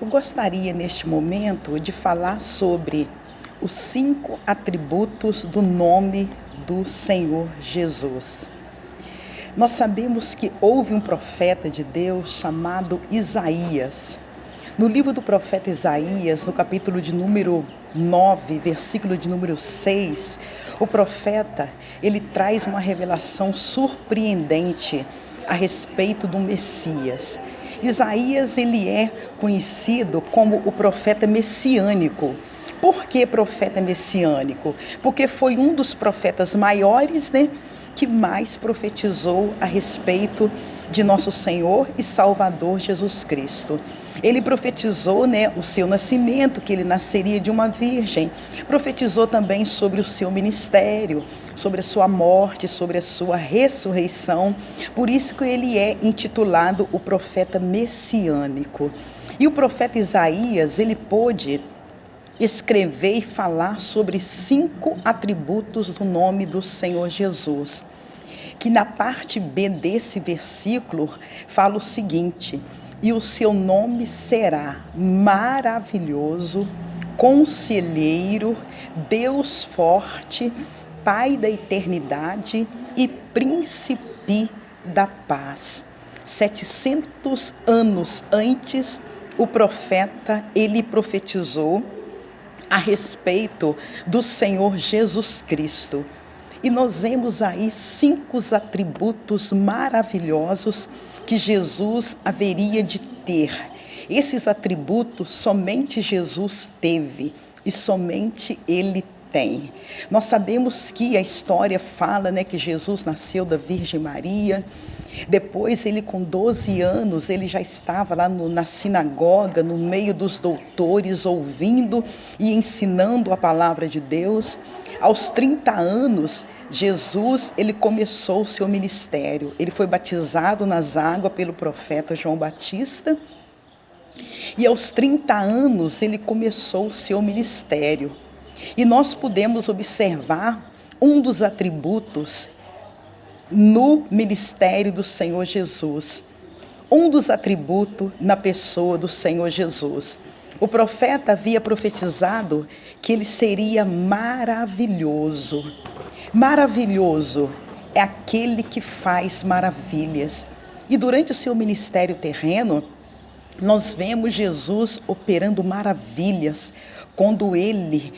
Eu gostaria, neste momento, de falar sobre os 5 atributos do nome do Senhor Jesus. Nós sabemos que houve um profeta de Deus chamado Isaías. No livro do profeta Isaías, no capítulo de número 9, versículo de número 6, o profeta, ele traz uma revelação surpreendente a respeito do Messias. Isaías, ele é conhecido como o profeta messiânico. Por que profeta messiânico? Porque foi um dos profetas maiores, que mais profetizou a respeito de nosso Senhor e Salvador Jesus Cristo. Ele profetizou, o seu nascimento, que ele nasceria de uma virgem. Profetizou também sobre o seu ministério, sobre a sua morte, sobre a sua ressurreição. Por isso que ele é intitulado o profeta messiânico. E o profeta Isaías, ele pôde escrever e falar sobre 5 atributos do nome do Senhor Jesus, que na parte B desse versículo fala o seguinte: e o seu nome será maravilhoso, conselheiro, Deus forte, Pai da eternidade e príncipe da paz. 700 anos antes, o profeta, ele profetizou a respeito do Senhor Jesus Cristo. E nós vemos aí 5 atributos maravilhosos que Jesus haveria de ter. Esses atributos somente Jesus teve e somente Ele tem. Nós sabemos que a história fala, que Jesus nasceu da Virgem Maria. Depois, ele com 12 anos, ele já estava lá na sinagoga, no meio dos doutores, ouvindo e ensinando a palavra de Deus. Aos 30 anos, Jesus, ele começou o seu ministério. Ele foi batizado nas águas pelo profeta João Batista. E aos 30 anos, ele começou o seu ministério. E nós podemos observar um dos atributos no ministério do Senhor Jesus. Um dos atributos na pessoa do Senhor Jesus. O profeta havia profetizado que ele seria maravilhoso. Maravilhoso é aquele que faz maravilhas. E durante o seu ministério terreno, nós vemos Jesus operando maravilhas. Quando ele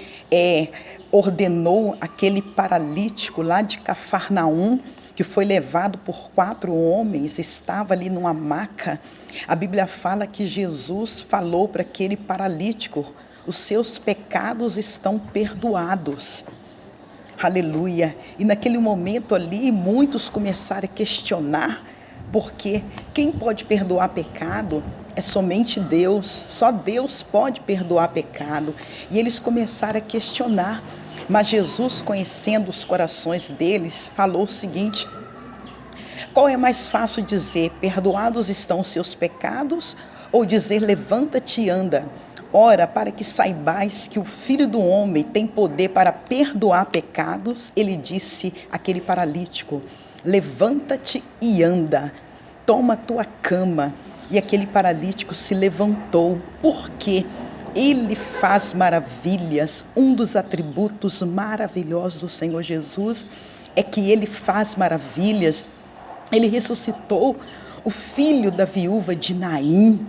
ordenou aquele paralítico lá de Cafarnaum, que foi levado por 4 homens, estava ali numa maca. A Bíblia fala que Jesus falou para aquele paralítico: os seus pecados estão perdoados. Aleluia! E naquele momento ali, muitos começaram a questionar, porque quem pode perdoar pecado é somente Deus. Só Deus pode perdoar pecado. E eles começaram a questionar. Mas Jesus, conhecendo os corações deles, falou o seguinte: qual é mais fácil dizer, perdoados estão os seus pecados, ou dizer, levanta-te e anda? Ora, para que saibais que o Filho do Homem tem poder para perdoar pecados, ele disse àquele paralítico: levanta-te e anda, toma a tua cama. E aquele paralítico se levantou. Por quê? Ele faz maravilhas. Um dos atributos maravilhosos do Senhor Jesus é que ele faz maravilhas. Ele ressuscitou o filho da viúva de Naim.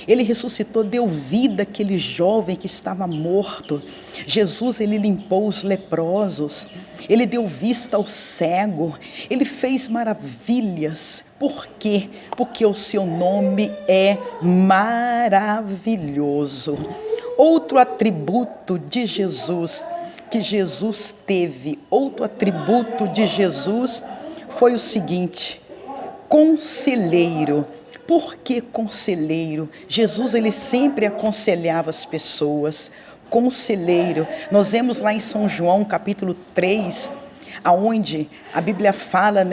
Ele ressuscitou, deu vida àquele jovem que estava morto. Jesus, ele limpou os leprosos. Ele deu vista ao cego. Ele fez maravilhas. Por quê? Porque o seu nome é maravilhoso. Outro atributo de Jesus, que Jesus teve, outro atributo de Jesus foi o seguinte: conselheiro. Por que conselheiro? Jesus, ele sempre aconselhava as pessoas. Conselheiro. Nós vemos lá em São João, capítulo 3, aonde a Bíblia fala,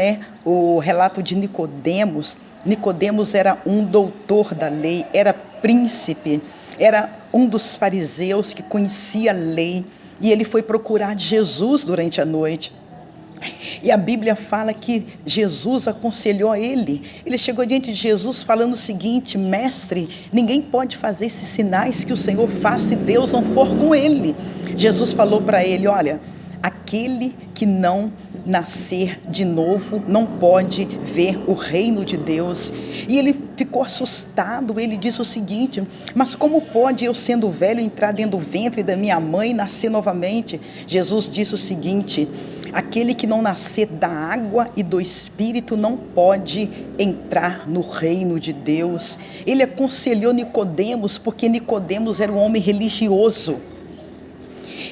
o relato de Nicodemos. Nicodemos era um doutor da lei, era príncipe, era um dos fariseus que conhecia a lei. E ele foi procurar Jesus durante a noite. E a Bíblia fala que Jesus aconselhou ele. Ele chegou diante de Jesus falando o seguinte: mestre, ninguém pode fazer esses sinais que o Senhor faz se Deus não for com ele. Jesus falou para ele: olha, aquele que não nascer de novo não pode ver o reino de Deus. E ele ficou assustado. Ele disse o seguinte: mas como pode eu, sendo velho, entrar dentro do ventre da minha mãe e nascer novamente? Jesus disse o seguinte: aquele que não nascer da água e do Espírito não pode entrar no reino de Deus. Ele aconselhou Nicodemos, porque Nicodemos era um homem religioso.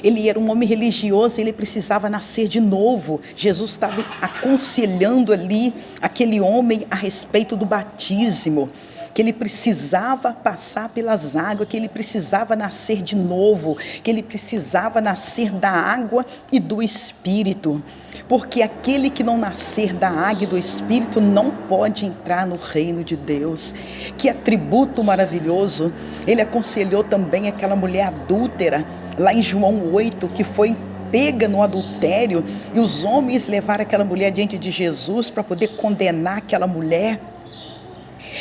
Ele era um homem religioso, ele precisava nascer de novo. Jesus estava aconselhando ali aquele homem a respeito do batismo, que ele precisava passar pelas águas, que ele precisava nascer de novo, que ele precisava nascer da água e do Espírito, porque aquele que não nascer da água e do Espírito não pode entrar no reino de Deus. Que atributo maravilhoso! Ele aconselhou também aquela mulher adúltera, lá em João 8, que foi pega no adultério, e os homens levaram aquela mulher diante de Jesus para poder condenar aquela mulher.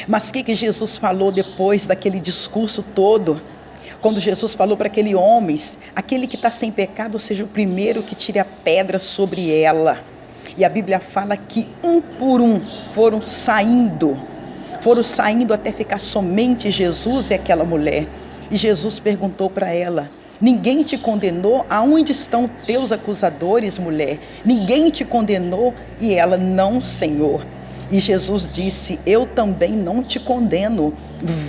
Mas o que Jesus falou depois daquele discurso todo? Quando Jesus falou para aquele homem: aquele que está sem pecado seja o primeiro que tire a pedra sobre ela. E a Bíblia fala que um por um foram saindo até ficar somente Jesus e aquela mulher. E Jesus perguntou para ela: ninguém te condenou? Aonde estão teus acusadores, mulher? Ninguém te condenou? E ela: não, Senhor. E Jesus disse: eu também não te condeno,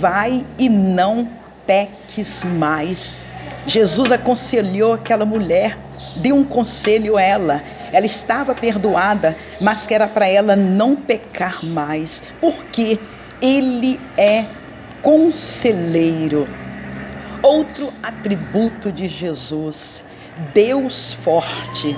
vai e não peques mais. Jesus aconselhou aquela mulher, deu um conselho a ela. Ela estava perdoada, mas que era para ela não pecar mais, porque Ele é conselheiro. Outro atributo de Jesus: Deus forte.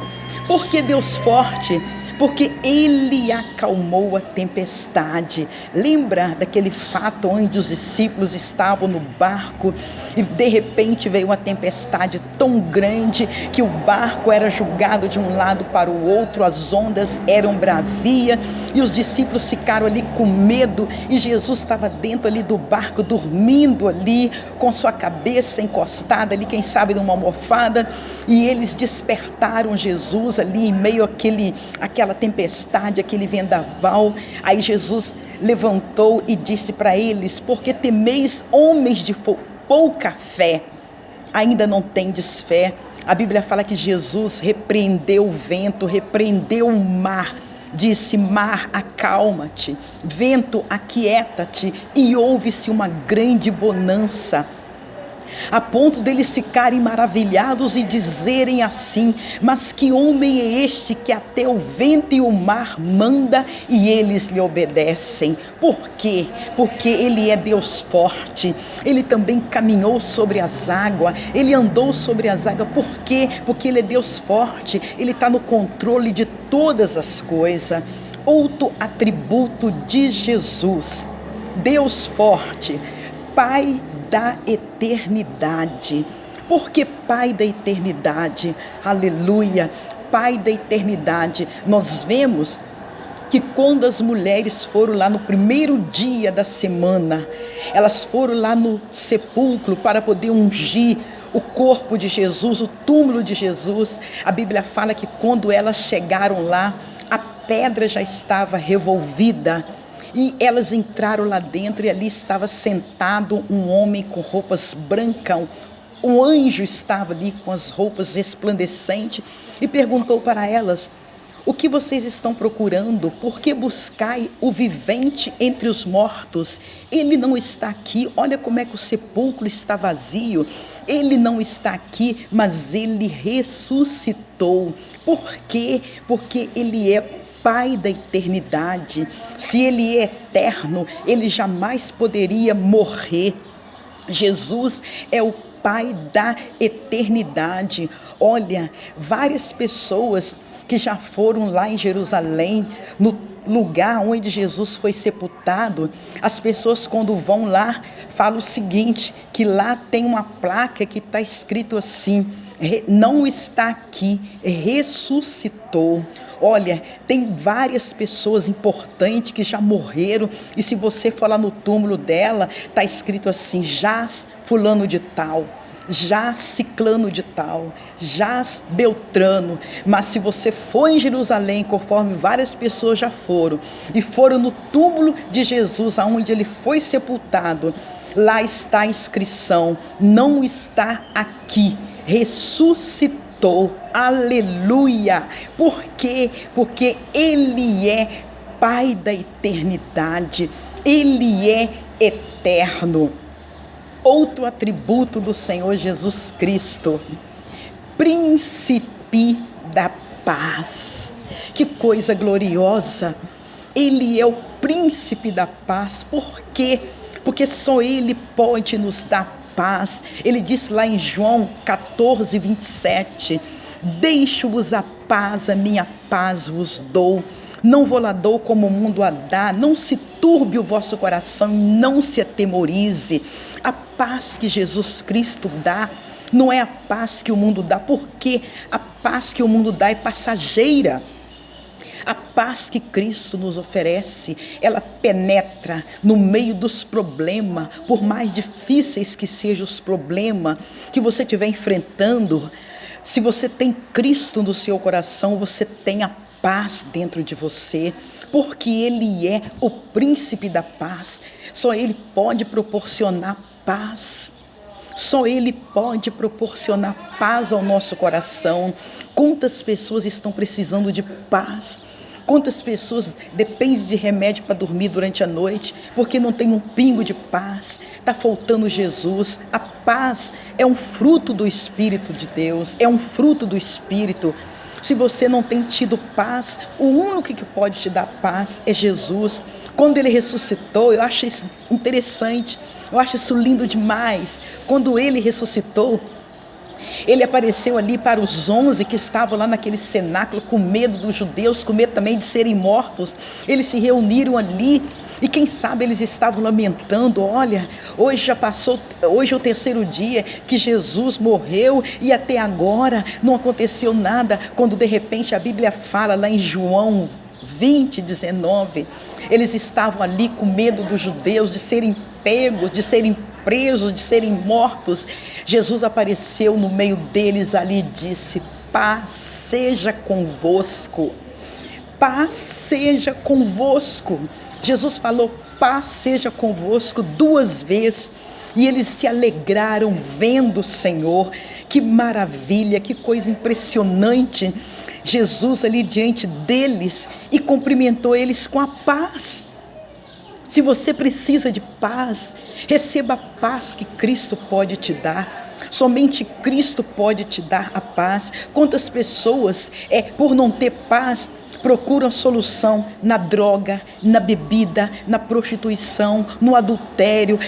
Por que Deus forte? Porque Ele acalmou a tempestade. Lembra daquele fato onde os discípulos estavam no barco e de repente veio uma tempestade tão grande que o barco era jogado de um lado para o outro, as ondas eram bravias e os discípulos ficaram ali com medo, e Jesus estava dentro ali do barco, dormindo ali, com sua cabeça encostada ali, quem sabe numa almofada, e eles despertaram Jesus ali em meio àquela tempestade, aquele vendaval. Aí Jesus levantou e disse para eles: porque temeis, homens de pouca fé? Ainda não tendes fé? A Bíblia fala que Jesus repreendeu o vento, repreendeu o mar, disse: mar, acalma-te, vento, aquieta-te, e houve-se uma grande bonança, a ponto deles ficarem maravilhados e dizerem assim: mas que homem é este que até o vento e o mar manda e eles lhe obedecem? Por quê? Porque Ele é Deus forte. Ele também caminhou sobre as águas, Ele andou sobre as águas. Por quê? Porque Ele é Deus forte, Ele está no controle de todas as coisas. Outro atributo de Jesus: Deus forte, Pai da eternidade. Por que Pai da eternidade? Aleluia! Pai da eternidade. Nós vemos que quando as mulheres foram lá no primeiro dia da semana, elas foram lá no sepulcro para poder ungir o corpo de Jesus, o túmulo de Jesus. A Bíblia fala que quando elas chegaram lá, a pedra já estava revolvida. E elas entraram lá dentro e ali estava sentado um homem com roupas brancas. Um anjo estava ali com as roupas resplandecentes e perguntou para elas: o que vocês estão procurando? Por que buscai o vivente entre os mortos? Ele não está aqui. Olha como é que o sepulcro está vazio. Ele não está aqui, mas Ele ressuscitou. Por quê? Porque Ele é Pai da eternidade. Se Ele é eterno, Ele jamais poderia morrer. Jesus é o Pai da eternidade. Olha, várias pessoas que já foram lá em Jerusalém, no lugar onde Jesus foi sepultado, as pessoas quando vão lá, falam o seguinte, que lá tem uma placa que está escrito assim: não está aqui, ressuscitou. Olha, tem várias pessoas importantes que já morreram, e se você for lá no túmulo dela, está escrito assim: jaz fulano de tal, jaz ciclano de tal, jaz Beltrano. Mas se você for em Jerusalém, conforme várias pessoas já foram, e foram no túmulo de Jesus, aonde ele foi sepultado, lá está a inscrição: não está aqui, ressuscitou. Aleluia! Por quê? Porque ele é Pai da eternidade, ele é eterno. Outro atributo do Senhor Jesus Cristo: príncipe da paz. Que coisa gloriosa! Ele é o príncipe da paz. Por quê? Porque só ele pode nos dar paz. Ele disse lá em João 14, 27, deixo-vos a paz, a minha paz vos dou. Não vou lá dou como o mundo a dá. Não se turbe o vosso coração, não se atemorize. A paz que Jesus Cristo dá não é a paz que o mundo dá, porque a paz que o mundo dá é passageira. A paz que Cristo nos oferece, ela penetra no meio dos problemas, por mais difíceis que sejam os problemas que você estiver enfrentando. Se você tem Cristo no seu coração, você tem a paz dentro de você, porque Ele é o príncipe da paz. Só Ele pode proporcionar paz. Só Ele pode proporcionar paz ao nosso coração. Quantas pessoas estão precisando de paz? Quantas pessoas dependem de remédio para dormir durante a noite, porque não tem um pingo de paz? Está faltando Jesus. A paz é um fruto do Espírito de Deus, é um fruto do Espírito. Se você não tem tido paz, o único que pode te dar paz é Jesus. Quando Ele ressuscitou, eu acho isso interessante, eu acho isso lindo demais. Quando Ele ressuscitou, Ele apareceu ali para os 11 que estavam lá naquele cenáculo com medo dos judeus, com medo também de serem mortos. Eles se reuniram ali e quem sabe eles estavam lamentando: olha, hoje já passou, hoje é o terceiro dia que Jesus morreu e até agora não aconteceu nada. Quando de repente a Bíblia fala lá em João 20, 19, eles estavam ali com medo dos judeus, de serem pegos, de serem presos, de serem mortos. Jesus apareceu no meio deles ali e disse: paz seja convosco, paz seja convosco. Jesus falou: paz seja convosco 2 vezes, e eles se alegraram vendo o Senhor. Que maravilha, que coisa impressionante. Jesus ali diante deles e cumprimentou eles com a paz. Se você precisa de paz, receba a paz que Cristo pode te dar. Somente Cristo pode te dar a paz. Quantas pessoas, por não ter paz, procuram solução na droga, na bebida, na prostituição, no adultério,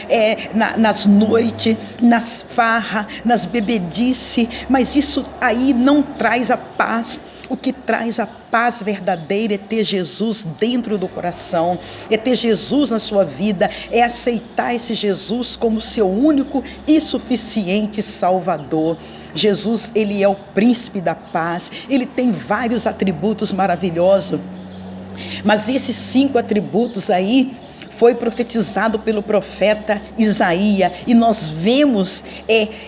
nas noites, nas farras, nas bebedices, mas isso aí não traz a paz. O que traz a paz verdadeira é ter Jesus dentro do coração, é ter Jesus na sua vida, é aceitar esse Jesus como seu único e suficiente Salvador. Jesus, Ele é o príncipe da paz, Ele tem vários atributos maravilhosos, mas esses 5 atributos aí foi profetizado pelo profeta Isaías, e nós vemos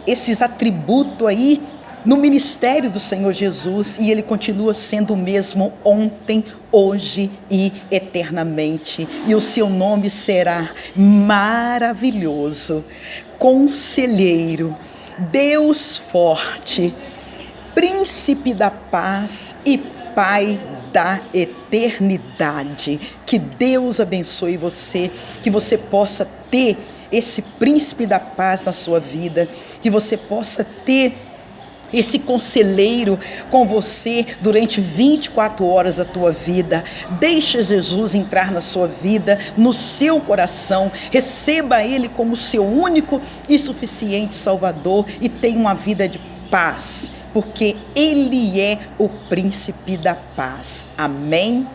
esses atributos aí no ministério do Senhor Jesus, e Ele continua sendo o mesmo ontem, hoje e eternamente. E o seu nome será maravilhoso, Conselheiro, Deus forte, Príncipe da paz e Pai da eternidade. Que Deus abençoe você, que você possa ter esse príncipe da paz na sua vida, que você possa ter esse conselheiro com você durante 24 horas da tua vida. Deixa Jesus entrar na sua vida, no seu coração. Receba Ele como seu único e suficiente Salvador e tenha uma vida de paz, porque Ele é o príncipe da paz. Amém?